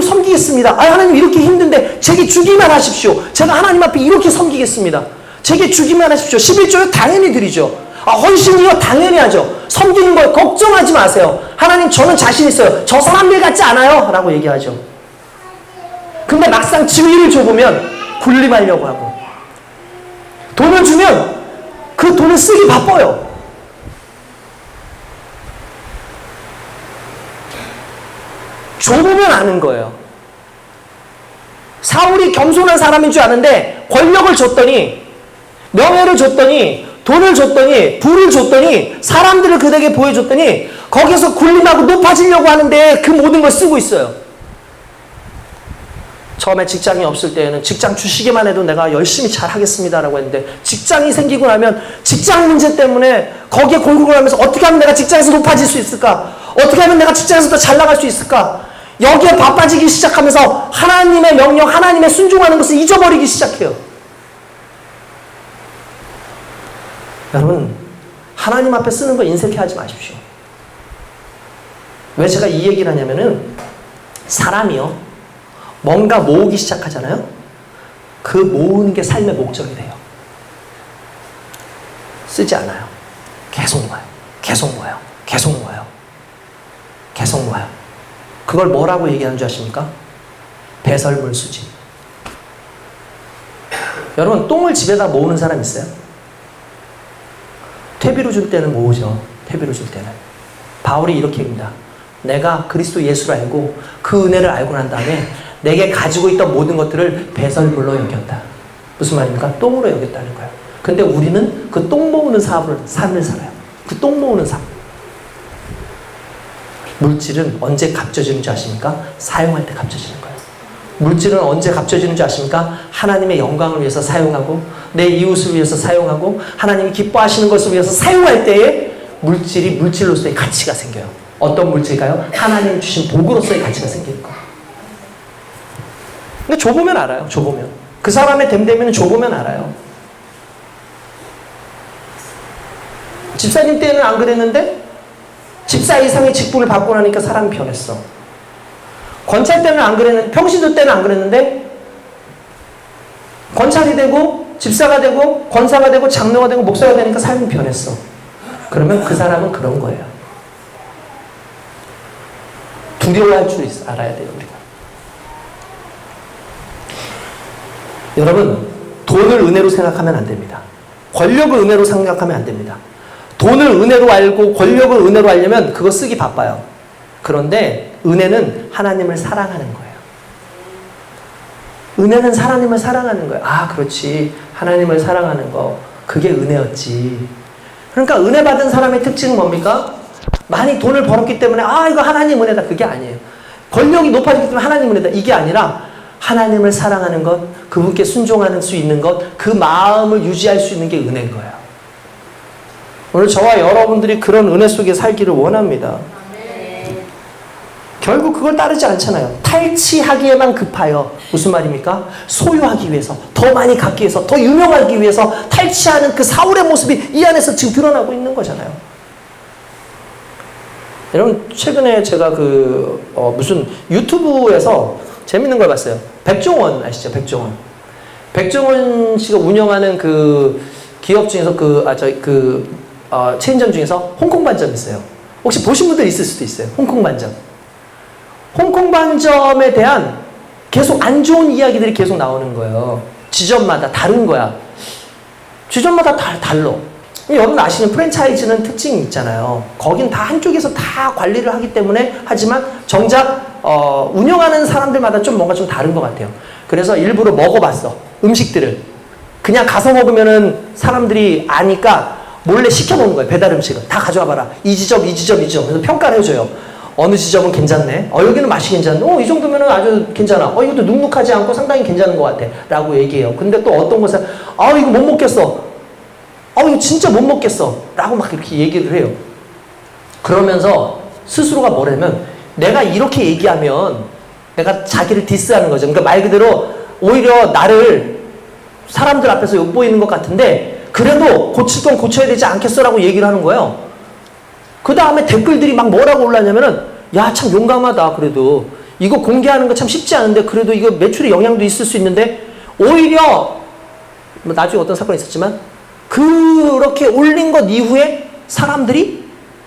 섬기겠습니다. 하나님 이렇게 힘든데 제게 주기만 하십시오. 제가 하나님 앞에 이렇게 섬기겠습니다. 제게 주기만 하십시오. 11조요 당연히 드리죠. 헌신이요 당연히 하죠. 섬기는 걸 걱정하지 마세요. 하나님 저는 자신 있어요. 저 사람들 같지 않아요. 라고 얘기하죠. 근데 막상 지위를 좁으면 군림하려고 하고 돈을 주면 그 돈을 쓰기 바빠요. 좁으면 아는 거예요. 사울이 겸손한 사람인 줄 아는데 권력을 줬더니 명예를 줬더니 돈을 줬더니 부를 줬더니 사람들을 그에게 보여줬더니 거기서 군림하고 높아지려고 하는데 그 모든 걸 쓰고 있어요. 처음에 직장이 없을 때에는 직장 주시기만 해도 내가 열심히 잘 하겠습니다라고 했는데 직장이 생기고 나면 직장 문제 때문에 거기에 공격을 하면서 어떻게 하면 내가 직장에서 높아질 수 있을까? 어떻게 하면 내가 직장에서 더 잘 나갈 수 있을까? 여기에 바빠지기 시작하면서 하나님의 명령, 하나님의 순종하는 것을 잊어버리기 시작해요. 여러분, 하나님 앞에 쓰는 거 인색해 하지 마십시오. 왜 제가 이 얘기를 하냐면은 사람이요 뭔가 모으기 시작하잖아요. 그 모으는 게 삶의 목적이 돼요. 쓰지 않아요. 계속 모아요. 계속 모아요. 계속 모아요. 계속 모아요. 그걸 뭐라고 얘기하는 줄 아십니까? 배설물수지. 여러분, 똥을 집에다 모으는 사람 있어요? 퇴비로 줄 때는 모으죠. 퇴비로 줄 때는. 바울이 이렇게 얘기합니다. 내가 그리스도 예수를 알고 그 은혜를 알고 난 다음에 내게 가지고 있던 모든 것들을 배설물로 여겼다. 무슨 말입니까? 똥으로 여겼다는 거예요. 근데 우리는 그 똥 모으는 삶을 살아요. 그 똥 모으는 삶. 물질은 언제 값져지는 줄 아십니까? 사용할 때 값져지는 거예요. 물질은 언제 값져지는 줄 아십니까? 하나님의 영광을 위해서 사용하고 내 이웃을 위해서 사용하고 하나님이 기뻐하시는 것을 위해서 사용할 때에 물질이 물질로서의 가치가 생겨요. 어떤 물질일까요? 하나님 주신 복으로서의 가치가 생기는 거예요. 근데 줘보면 알아요. 줘보면. 그 사람의 됨됨이는 줘보면 알아요. 집사님 때는 안 그랬는데 집사 이상의 직분을 받고 나니까 사람이 변했어. 권찰 때는 안 그랬는데, 평신도 때는 안 그랬는데 권찰이 되고 집사가 되고 권사가 되고 장로가 되고 목사가 되니까 삶이 변했어. 그러면 그 사람은 그런 거예요. 두려워할 줄 알아야 돼요, 우리가. 여러분, 돈을 은혜로 생각하면 안 됩니다. 권력을 은혜로 생각하면 안 됩니다. 돈을 은혜로 알고 권력을 은혜로 알려면 그거 쓰기 바빠요. 그런데 은혜는 하나님을 사랑하는 거예요. 은혜는 하나님을 사랑하는 거예요. 아, 그렇지. 하나님을 사랑하는 거. 그게 은혜였지. 그러니까 은혜 받은 사람의 특징은 뭡니까? 많이 돈을 벌었기 때문에 아, 이거 하나님 은혜다. 그게 아니에요. 권력이 높아지기 때문에 하나님 은혜다. 이게 아니라 하나님을 사랑하는 것, 그분께 순종하는 수 있는 것, 그 마음을 유지할 수 있는 게 은혜인 거예요. 오늘 저와 여러분들이 그런 은혜 속에 살기를 원합니다. 결국 그걸 따르지 않잖아요. 탈취하기에만 급하여. 무슨 말입니까? 소유하기 위해서, 더 많이 갖기 위해서, 더 유명하기 위해서 탈취하는 그 사울의 모습이 이 안에서 지금 드러나고 있는 거잖아요. 여러분, 최근에 제가 무슨 유튜브에서 재밌는 걸 봤어요. 백종원 아시죠? 백종원 씨가 운영하는 그 기업 중에서 체인점 중에서 홍콩 반점 있어요. 혹시 보신 분들 있을 수도 있어요. 홍콩 반점. 홍콩 반점에 대한 계속 안 좋은 이야기들이 계속 나오는 거예요. 지점마다 다른 거야. 지점마다 달라. 여러분 아시는 프랜차이즈는 특징이 있잖아요. 거긴 다 한쪽에서 다 관리를 하기 때문에 하지만 정작 운영하는 사람들마다 좀 뭔가 좀 다른 것 같아요. 그래서 일부러 먹어봤어. 음식들을. 그냥 가서 먹으면은 사람들이 아니까 몰래 시켜먹는 거예요. 배달 음식을. 다 가져와 봐라. 이 지점. 그래서 평가를 해줘요. 어느 지점은 괜찮네. 여기는 맛이 괜찮네. 이 정도면은 아주 괜찮아. 이것도 눅눅하지 않고 상당히 괜찮은 것 같아. 라고 얘기해요. 근데 또 어떤 곳은, 이거 못 먹겠어. 이거 진짜 못 먹겠어. 라고 막 이렇게 얘기를 해요. 그러면서 스스로가 뭐냐면, 내가 이렇게 얘기하면 내가 자기를 디스하는 거죠. 그러니까 말 그대로 오히려 나를 사람들 앞에서 욕보이는 것 같은데, 그래도 고칠 건 고쳐야 되지 않겠어라고 얘기를 하는 거예요. 그 다음에 댓글들이 막 뭐라고 올라냐면은, 야, 참 용감하다. 그래도 이거 공개하는 거 참 쉽지 않은데, 그래도 이거 매출에 영향도 있을 수 있는데, 오히려 나중에 어떤 사건이 있었지만 그렇게 올린 것 이후에 사람들이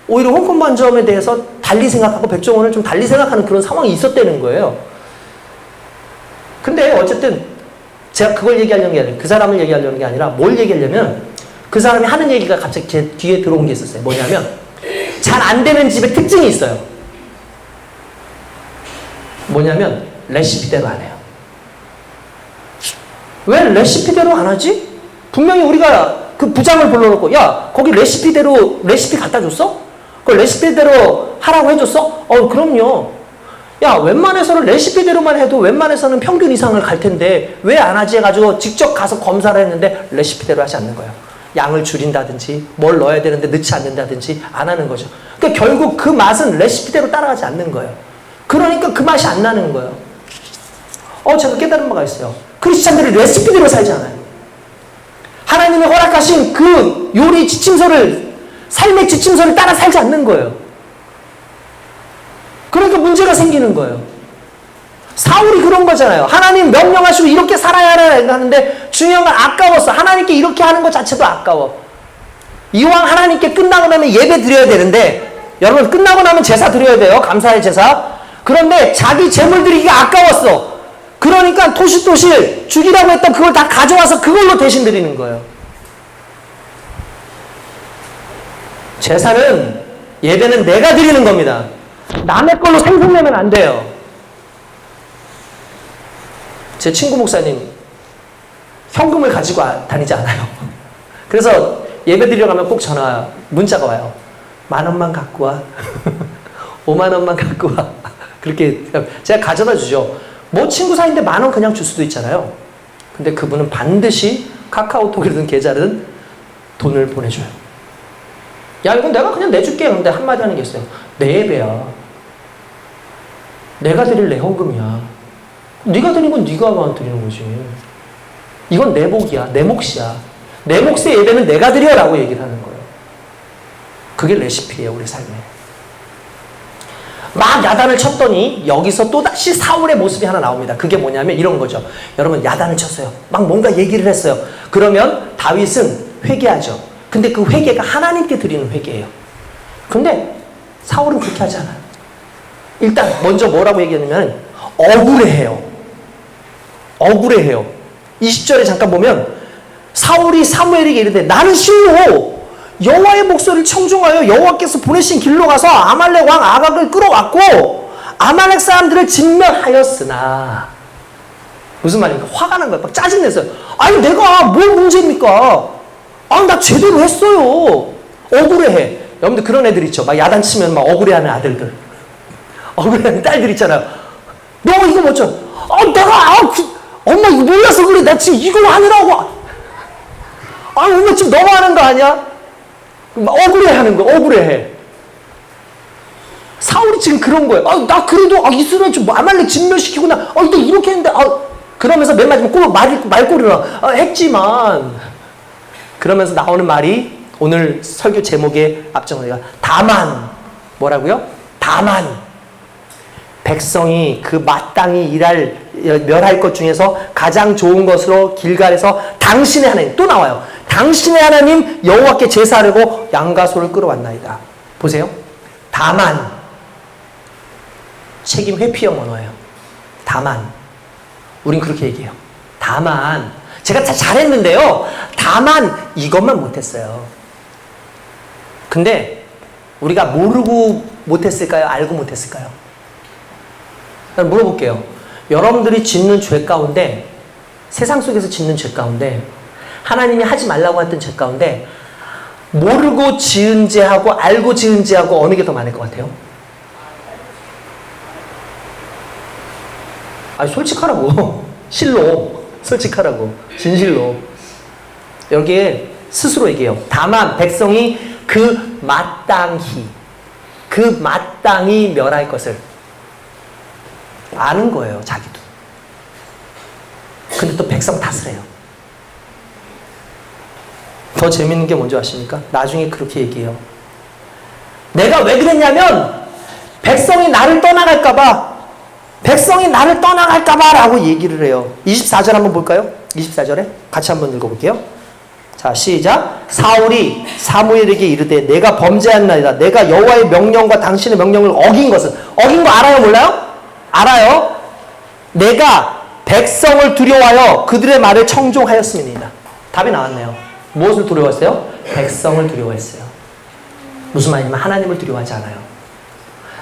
오히려 홍콩 반점에 대해서 달리 생각하고 백종원을 좀 달리 생각하는 그런 상황이 있었다는 거예요. 근데 어쨌든 제가 그걸 얘기하려는 게 아니라, 그 사람을 얘기하려는 게 아니라 뭘 얘기하려면, 그 사람이 하는 얘기가 갑자기 제 뒤에 들어온 게 있었어요. 뭐냐면, 잘 안 되는 집에 특징이 있어요. 뭐냐면 레시피대로 안 해요. 왜 레시피대로 안 하지? 분명히 우리가 그 부장을 불러놓고, 야, 거기 레시피대로 레시피 갖다 줬어? 그 레시피대로 하라고 해줬어? 그럼요. 야, 웬만해서는 레시피대로만 해도 웬만해서는 평균 이상을 갈 텐데 왜 안 하지 해가지고 직접 가서 검사를 했는데 레시피대로 하지 않는 거예요. 양을 줄인다든지 뭘 넣어야 되는데 넣지 않는다든지 안 하는 거죠. 그러니까 결국 그 맛은 레시피대로 따라가지 않는 거예요. 그러니까 그 맛이 안 나는 거예요. 제가 깨달은 바가 있어요. 크리스찬들이 레시피대로 살지 않아요. 하나님이 허락하신 그 요리 지침서를, 삶의 지침서를 따라 살지 않는 거예요. 그러니까 문제가 생기는 거예요. 사울이 그런 거잖아요. 하나님 명령하시고 이렇게 살아야 하는데 중요한 건 아까웠어. 하나님께 이렇게 하는 것 자체도 아까워. 이왕 하나님께 끝나고 나면 예배 드려야 되는데, 여러분 끝나고 나면 제사 드려야 돼요. 감사의 제사. 그런데 자기 재물 드리기가 아까웠어. 그러니까 토실토실 죽이라고 했던 그걸 다 가져와서 그걸로 대신 드리는 거예요. 제사는, 예배는 내가 드리는 겁니다. 남의 걸로 생색내면 안 돼요. 제 친구 목사님, 현금을 가지고 다니지 않아요. 그래서 예배 드리러 가면 꼭 문자가 와요. 10,000원만 갖고 와. 50,000원만 갖고 와. 그렇게 제가 가져다 주죠. 뭐 친구 사이인데 10,000원 그냥 줄 수도 있잖아요. 근데 그분은 반드시 카카오톡이든 계좌든 돈을 보내줘요. 야, 이건 내가 그냥 내줄게. 근데 한마디 하는 게 있어요. 내 예배야. 내가 드릴 내 헌금이야. 네가 드린 건 네가 드리는 거지. 이건 내 복이야. 내 몫이야. 내 몫의 예배는 내가 드려라고 얘기를 하는 거예요. 그게 레시피예요, 우리 삶에. 막 야단을 쳤더니 여기서 또다시 사울의 모습이 하나 나옵니다. 그게 뭐냐면 이런 거죠. 여러분, 야단을 쳤어요. 막 뭔가 얘기를 했어요. 그러면 다윗은 회개하죠. 근데 그 회개가 하나님께 드리는 회개예요. 근데 사울은 그렇게 하지 않아요. 일단 먼저 뭐라고 얘기하냐면 억울해해요. 억울해해요. 20절에 잠깐 보면 사울이 사무엘에게 이르되 나는 실로 여호와의 목소리를 청종하여 여호와께서 보내신 길로 가서 아말렉 왕 아각을 끌어왔고 아말렉 사람들을 진멸하였으나. 무슨 말입니까? 화가 난 거야. 막 짜증냈어요. 아니 내가 뭘 문제입니까? 아, 나 제대로 했어요. 억울해해. 여러분들 그런 애들 있죠. 막 야단치면 막 억울해하는 아들들. 억울해하는 딸들 있잖아요. 너 이거 뭐죠? 엄마 이거 몰라서 그래. 나 지금 이거 하느라고. 엄마 지금 너무하는 거 아니야? 억울해하는 거야. 억울해해. 사울이 지금 그런 거예요. 나 그래도 이스라엘 좀 아말렉 진멸시키고 나 또 이렇게 했는데 그러면서 맨 마지막에 꼭 말꼬리를 했지만 그러면서 나오는 말이 오늘 설교 제목의 앞정어가 다만. 뭐라고요? 다만 백성이 그 마땅히 멸할 것 중에서 가장 좋은 것으로 길갈에서 당신의 하나님, 또 나와요. 당신의 하나님 여호와께 제사하려고 양과 소를 끌어왔나이다. 보세요. 다만. 책임 회피형 언어예요. 다만. 우린 그렇게 얘기해요. 다만 제가 다 잘했는데요. 다만 이것만 못했어요. 근데 우리가 모르고 못했을까요? 알고 못했을까요? 물어볼게요. 여러분들이 짓는 죄 가운데, 세상 속에서 짓는 죄 가운데, 하나님이 하지 말라고 했던 죄 가운데 모르고 지은 죄하고 알고 지은 죄하고 어느 게 더 많을 것 같아요? 솔직하라고. 실로. 솔직하라고. 진실로. 여기에 스스로 얘기해요. 다만 백성이 그 마땅히 멸할 것을 아는 거예요, 자기도. 근데 또 백성 탓을 해요. 더 재밌는 게 뭔지 아십니까? 나중에 그렇게 얘기해요. 내가 왜 그랬냐면 백성이 나를 떠나갈까봐 라고 얘기를 해요. 24절 한번 볼까요? 24절에 같이 한번 읽어볼게요. 자, 시작. 사울이 사무엘에게 이르되 내가 범죄한 날이다. 내가 여호와의 명령과 당신의 명령을 어긴 것은. 어긴 거 알아요, 몰라요? 알아요. 내가 백성을 두려워하여 그들의 말을 청종하였음이니이다. 답이 나왔네요. 무엇을 두려워했어요? 백성을 두려워했어요. 무슨 말이냐면 하나님을 두려워하지 않아요.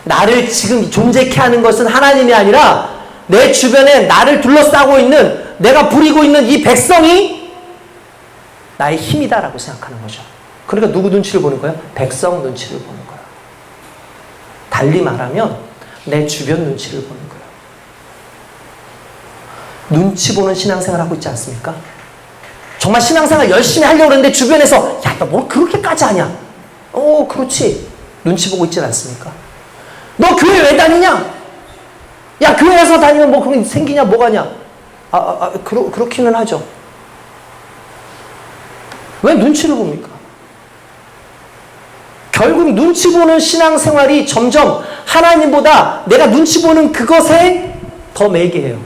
나를 지금 존재케 하는 것은 하나님이 아니라 내 주변에 나를 둘러싸고 있는, 내가 부리고 있는 이 백성이 나의 힘이다라고 생각하는 거죠. 그러니까 누구 눈치를 보는 거예요? 백성 눈치를 보는 거예요. 달리 말하면 내 주변 눈치를 보는 거예요. 눈치 보는 신앙생활 하고 있지 않습니까? 정말 신앙생활 열심히 하려고 그러는데 주변에서 야, 너 뭘 그렇게까지 하냐? 그렇지. 눈치 보고 있지 않습니까? 너 교회 왜 다니냐? 야, 교회에서 다니면 뭐 그런 게 생기냐, 뭐가냐? 그렇기는 하죠. 왜 눈치를 봅니까? 결국 눈치 보는 신앙생활이 점점 하나님보다 내가 눈치 보는 그것에 더 매게 해요.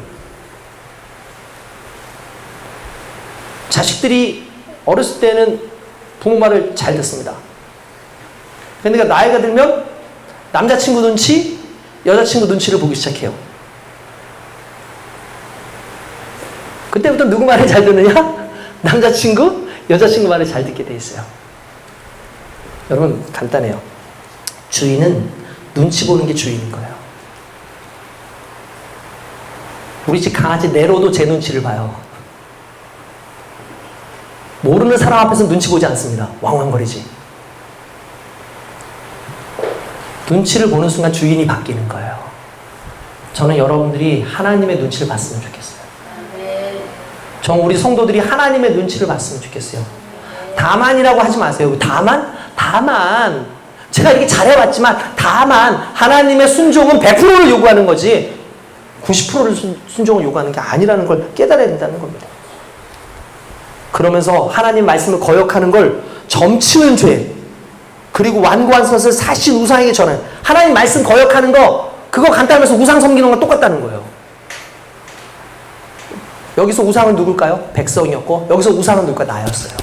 자식들이 어렸을 때는 부모 말을 잘 듣습니다. 그러니까 나이가 들면 남자친구 눈치, 여자친구 눈치를 보기 시작해요. 그때부터 누구 말을 잘 듣느냐? 남자친구, 여자친구 말을 잘 듣게 돼 있어요. 여러분, 간단해요. 주인은 눈치 보는 게 주인인 거예요. 우리 집 강아지 네로도 제 눈치를 봐요. 모르는 사람 앞에서 눈치 보지 않습니다. 왕왕거리지. 눈치를 보는 순간 주인이 바뀌는 거예요. 저는 여러분들이 하나님의 눈치를 봤으면 좋겠어요. 저는 우리 성도들이 하나님의 눈치를 봤으면 좋겠어요. 다만이라고 하지 마세요. 다만 제가 이렇게 잘해왔지만 다만 하나님의 순종은 100%를 요구하는 거지 90%를 순종을 요구하는 게 아니라는 걸 깨달아야 된다는 겁니다. 그러면서 하나님 말씀을 거역하는 걸 점치는 죄, 그리고 완고한 것을 사실 우상에게 전하는, 하나님 말씀 거역하는 거 그거 간단하면서 우상 섬기는 건 똑같다는 거예요. 여기서 우상은 누굴까요? 백성이었고, 여기서 우상은 누굴까? 나였어요.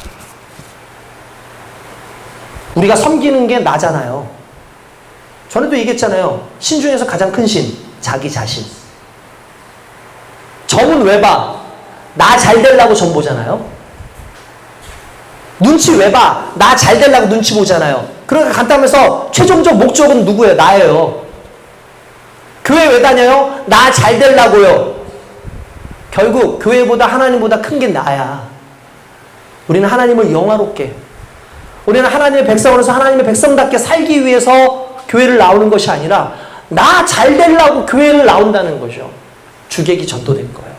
우리가 섬기는 게 나잖아요. 전에도 얘기했잖아요. 신 중에서 가장 큰 신, 자기 자신. 점은 왜 봐? 나 잘 되려고 점 보잖아요. 눈치 왜 봐? 나 잘 되려고 눈치 보잖아요. 그러니까 간단해서 최종적 목적은 누구예요? 나예요. 교회 왜 다녀요? 나 잘 되려고요. 결국 교회보다 하나님보다 큰 게 나야. 우리는 하나님을 영화롭게, 우리는 하나님의 백성으로서 하나님의 백성답게 살기 위해서 교회를 나오는 것이 아니라 나 잘 되려고 교회를 나온다는 거죠. 주객이 전도된 거예요.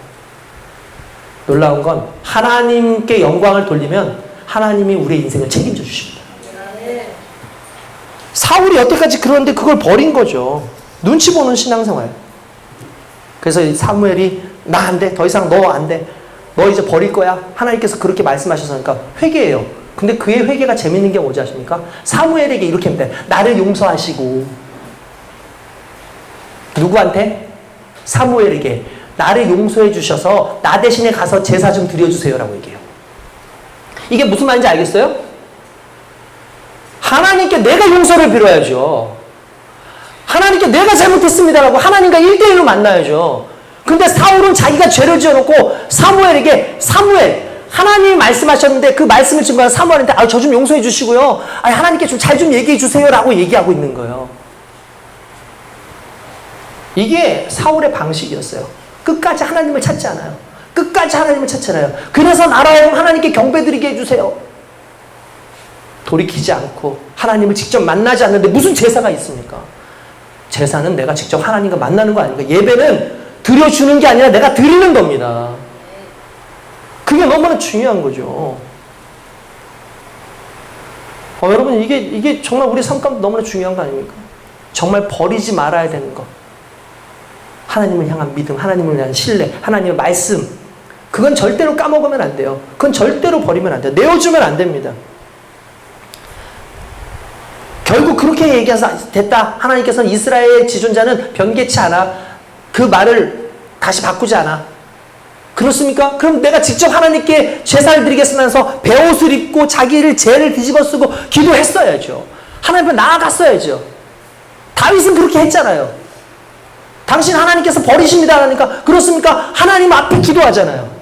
놀라운 건 하나님께 영광을 돌리면 하나님이 우리의 인생을 책임져 주십니다. 사울이 여태까지 그러는데 그걸 버린 거죠. 눈치 보는 신앙생활. 그래서 사무엘이 나 안 돼. 더 이상 너 안 돼. 너 이제 버릴 거야. 하나님께서 그렇게 말씀하셔서니까 회개해요. 근데 그의 회개가 재밌는 게 뭐지 아십니까? 사무엘에게 이렇게 합니다. 나를 용서하시고. 누구한테? 사무엘에게 나를 용서해 주셔서 나 대신에 가서 제사 좀 드려주세요 라고 얘기해요. 이게 무슨 말인지 알겠어요? 하나님께 내가 용서를 빌어야죠. 하나님께 내가 잘못했습니다라고 하나님과 1대1로 만나야죠. 근데 사울은 자기가 죄를 지어놓고 사무엘에게, 사무엘, 하나님이 말씀하셨는데 그 말씀을 증거한 사무엘한테 저 좀 용서해 주시고요. 하나님께 좀 잘 좀 얘기해 주세요 라고 얘기하고 있는 거예요. 이게 사울의 방식이었어요. 끝까지 하나님을 찾지 않아요. 끝까지 하나님을 찾잖아요. 그래서 나라에 하나님께 경배드리게 해주세요. 돌이키지 않고 하나님을 직접 만나지 않는데 무슨 제사가 있습니까? 제사는 내가 직접 하나님과 만나는 거 아닙니까? 예배는 드려주는 게 아니라 내가 드리는 겁니다. 그게 너무나 중요한 거죠. 여러분 이게 정말 우리 삶 가운데 너무나 중요한 거 아닙니까? 정말 버리지 말아야 되는 것. 하나님을 향한 믿음, 하나님을 향한 신뢰, 하나님의 말씀. 그건 절대로 까먹으면 안 돼요. 그건 절대로 버리면 안 돼요. 내어주면 안 됩니다. 결국 그렇게 얘기해서 됐다. 하나님께서는 이스라엘의 지존자는 변개치 않아. 그 말을 다시 바꾸지 않아. 그렇습니까? 그럼 내가 직접 하나님께 제사를 드리겠으면서 베옷을 입고 자기를 죄를 뒤집어 쓰고 기도했어야죠. 하나님 앞에 나아갔어야죠. 다윗은 그렇게 했잖아요. 당신 하나님께서 버리십니다 하니까 그렇습니까? 하나님 앞에 기도하잖아요.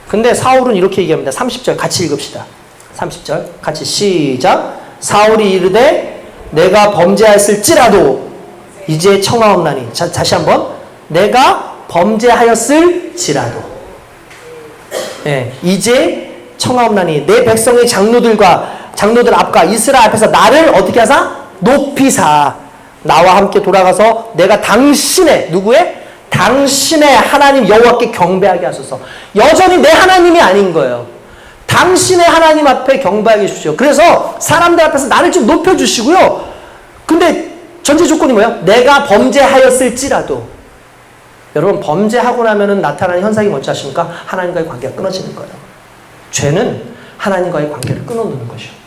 근데 사울은 이렇게 얘기합니다. 30절 같이 읽읍시다. 30절 같이 시작. 사울이 이르되 내가 범죄하였을지라도 이제 청하옵나니. 다시 한번. 내가 범죄하였을지라도 이제 청하옵나니 내 백성의 장로들 앞과 이스라엘 앞에서 나를 어떻게 하사? 높이사 나와 함께 돌아가서 내가 당신의 누구의? 당신의 하나님 여호와께 경배하게 하소서. 여전히 내 하나님이 아닌 거예요. 당신의 하나님 앞에 경배하게 해주십시오. 그래서 사람들 앞에서 나를 좀 높여주시고요. 근데 전제 조건이 뭐예요? 내가 범죄하였을지라도. 여러분 범죄하고 나면은 나타나는 현상이 뭔지 아십니까? 하나님과의 관계가 끊어지는 거예요. 죄는 하나님과의 관계를 끊어놓는 것이요.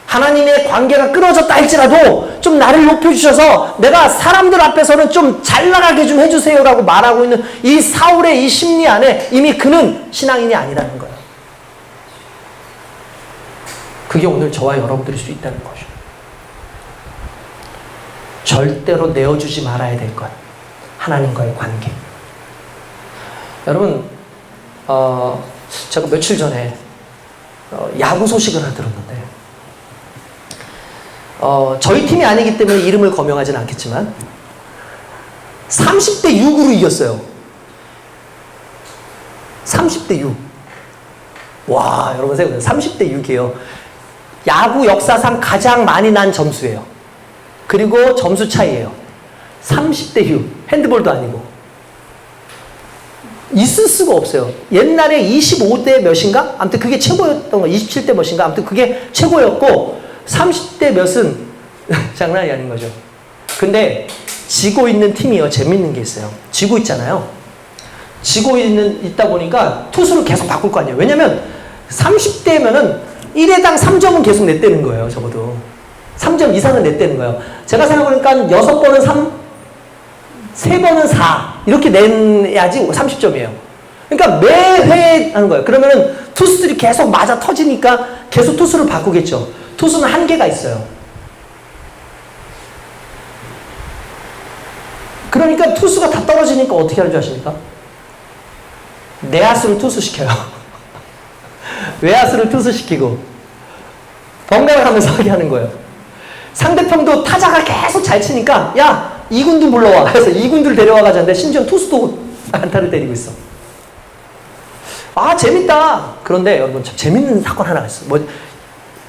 하나님의 관계가 끊어졌다 할지라도 좀 나를 높여주셔서 내가 사람들 앞에서는 좀 잘 나가게 좀 해주세요라고 말하고 있는 이 사울의 이 심리 안에 이미 그는 신앙인이 아니라는 거예요. 그게 오늘 저와 여러분들일 수 있다는 거죠. 절대로 내어주지 말아야 될 것. 하나님과의 관계. 여러분, 제가 며칠 전에 야구 소식을 하나 들었는데, 저희 팀이 아니기 때문에 이름을 거명하지는 않겠지만 30대 6으로 이겼어요. 30대 6. 와, 여러분 생각해보세요. 30대 6이에요. 야구 역사상 가장 많이 난 점수예요. 그리고 점수 차이예요. 30대 6. 핸드볼도 아니고. 있을 수가 없어요. 옛날에 25대 몇인가? 아무튼 그게 최고였던 거. 27대 몇인가? 아무튼 그게 최고였고 30대 몇은 장난이 아닌 거죠. 근데 지고 있는 팀이요. 재밌는 게 있어요. 지고 있잖아요. 지고 있다 보니까 투수를 계속 바꿀 거 아니에요. 왜냐면 30대면은 1회당 3점은 계속 냈다는 거예요. 적어도. 3점 이상은 냈다는 거예요. 제가 생각해보니까 6번은 3, 3번은 4 이렇게 내야지 30점이에요. 그러니까 매회 하는 거예요. 그러면은 투수들이 계속 맞아 터지니까 계속 투수를 바꾸겠죠. 투수는 한계가 있어요. 그러니까 투수가 다 떨어지니까 어떻게 하는 줄 아십니까? 내야수를 투수시켜요. 외야수를 투수시키고 번갈아 가면서 하게 하는 거예요. 상대편도 타자가 계속 잘 치니까 야 2군도 불러와. 그래서 2군들 데려와 가자는데 심지어 투수도 안타를 때리고 있어. 아 재밌다. 그런데 여러분 참 재밌는 사건 하나가 있어요.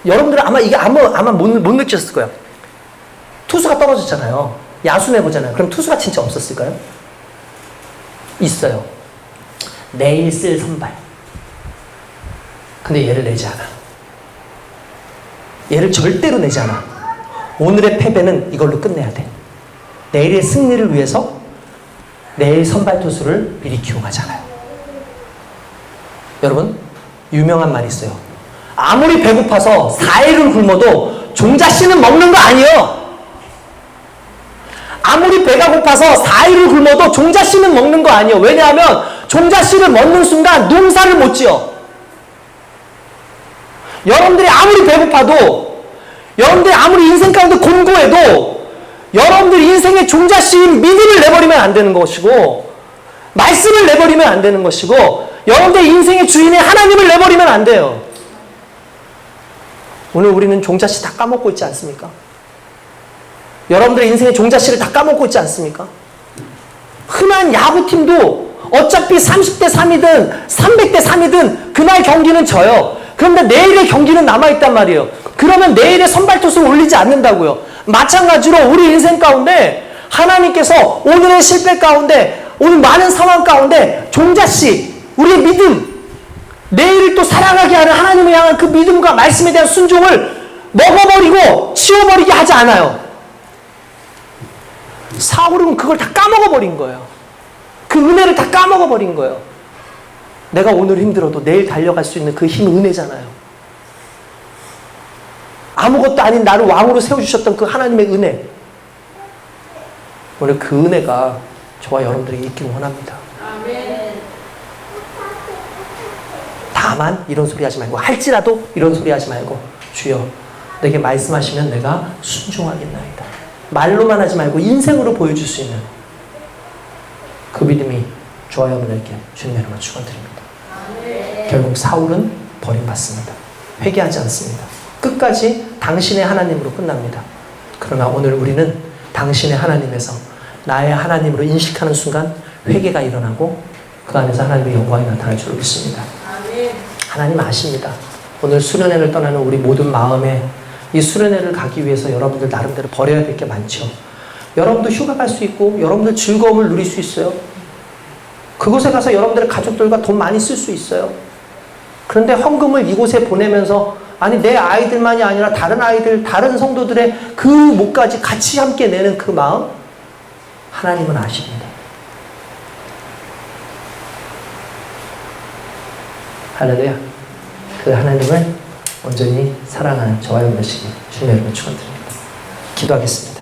여러분들은 아마 이게 아마 못 느꼈을 거예요. 투수가 떨어졌잖아요. 야수 내보잖아요. 그럼 투수가 진짜 없었을까요? 있어요. 내일 쓸 선발. 근데 얘를 내지 않아. 얘를 절대로 내지 않아. 오늘의 패배는 이걸로 끝내야 돼. 내일의 승리를 위해서 내일 선발 투수를 미리 기용하잖아요. 여러분 유명한 말이 있어요. 아무리 배고파서 4일을 굶어도 종자씨는 먹는 거 아니에요. 아무리 배가 고파서 4일을 굶어도 종자씨는 먹는 거 아니에요. 왜냐하면 종자씨를 먹는 순간 농사를 못 지어. 여러분들이 아무리 배고파도, 여러분들이 아무리 인생 가운데 곤고해도 여러분들 인생의 종자씨인 믿음을 내버리면 안 되는 것이고, 말씀을 내버리면 안 되는 것이고, 여러분들 인생의 주인의 하나님을 내버리면 안 돼요. 오늘 우리는 종자씨 다 까먹고 있지 않습니까? 여러분들의 인생의 종자씨를 다 까먹고 있지 않습니까? 흔한 야구팀도 어차피 30대 3이든 300대 3이든 그날 경기는 져요. 그런데 내일의 경기는 남아있단 말이에요. 그러면 내일의 선발 투수를 올리지 않는다고요. 마찬가지로 우리 인생 가운데 하나님께서 오늘의 실패 가운데, 오늘 많은 상황 가운데 종자씨, 우리의 믿음, 내일을 또 사랑하게 하는 하나님을 향한 그 믿음과 말씀에 대한 순종을 먹어버리고 치워버리게 하지 않아요. 사울은 그걸 다 까먹어버린 거예요. 그 은혜를 다 까먹어버린 거예요. 내가 오늘 힘들어도 내일 달려갈 수 있는 그 힘 은혜잖아요. 아무것도 아닌 나를 왕으로 세워주셨던 그 하나님의 은혜. 오늘 그 은혜가 저와 여러분들에게 있기를 원합니다. 아멘. 다만 이런 소리 하지 말고, 할지라도 이런 소리 하지 말고, 주여 내게 말씀하시면 내가 순종하겠나이다. 말로만 하지 말고 인생으로 보여줄 수 있는 그 믿음이 저와 여러분에게 주님의 이름으로 축원드립니다. 결국 사울은 버림받습니다. 회개하지 않습니다. 끝까지 당신의 하나님으로 끝납니다. 그러나 오늘 우리는 당신의 하나님에서 나의 하나님으로 인식하는 순간 회개가 일어나고 그 안에서 하나님의 영광이 나타날 줄 믿습니다. 하나님 아십니다. 오늘 수련회를 떠나는 우리 모든 마음에 이 수련회를 가기 위해서 여러분들 나름대로 버려야 될 게 많죠. 여러분도 휴가 갈 수 있고 여러분들 즐거움을 누릴 수 있어요. 그곳에 가서 여러분들의 가족들과 돈 많이 쓸 수 있어요. 그런데 헌금을 이곳에 보내면서 아니 내 아이들만이 아니라 다른 아이들, 다른 성도들의 그 몫까지 같이 함께 내는 그 마음, 하나님은 아십니다. 할렐루야. 그 하나님을 온전히 사랑하는 저와 여러분 되시길 주님의 이름으로 축원드립니다. 기도하겠습니다.